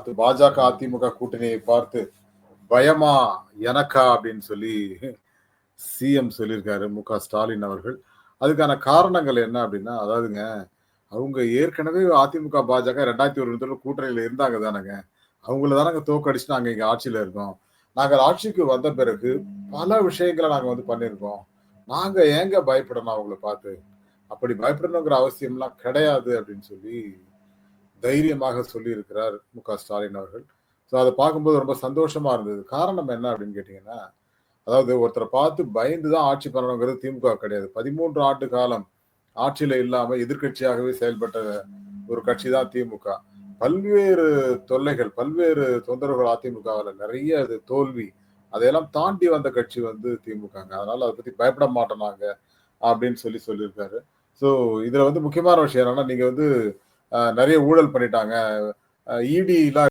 பார்த்து பாஜக, அதிமுக கூட்டணியை பார்த்து பயமா எனக்கா அப்படின்னு சொல்லி சிஎம் சொல்லியிருக்காரு மு.க. ஸ்டாலின் அவர்கள். அதுக்கான காரணங்கள் என்ன அப்படின்னா, அதாவதுங்க அவங்க ஏற்கனவே அதிமுக, பாஜக 2021 கூட்டணியில இருந்தாங்க தானங்க. அவங்கள தானங்க தோற்கடிச்சு நாங்க இங்க ஆட்சியில இருக்கோம். நாங்க ஆட்சிக்கு வந்த பிறகு பல விஷயங்கள நாங்க பண்ணியிருக்கோம். நாங்க ஏங்க பயப்படணும் அவங்கள பார்த்து? அப்படி பயப்படணுங்கிற அவசியம்லாம் கிடையாது அப்படின்னு சொல்லி தைரியமாக சொல்லியிருக்கிறார் மு.க. ஸ்டாலின் அவர்கள். ஸோ அத பார்க்கும்போது ரொம்ப சந்தோஷமா இருந்தது. காரணம் என்ன அப்படின்னு கேட்டீங்கன்னா, அதாவது ஒருத்தர பார்த்து பயந்து தான் ஆட்சி பண்ணணுங்கிறது திமுக கிடையாது. 13 ஆண்டு காலம் ஆட்சியில இல்லாம எதிர்க்கட்சியாகவே செயல்பட்ட ஒரு கட்சி தான் திமுக. பல்வேறு தொல்லைகள், பல்வேறு தொந்தரவுகள் அதிமுகவுல நெறைய அது தோல்வி. அதையெல்லாம் தாண்டி வந்த கட்சி திமுகங்க. அதனால அத பத்தி பயப்பட மாட்டோம் நாங்க அப்படின்னு சொல்லியிருக்காரு. ஸோ இதுல முக்கியமான விஷயம் என்னன்னா, நீங்க நெறைய ஊழல் பண்ணிட்டாங்க. இடிலாம்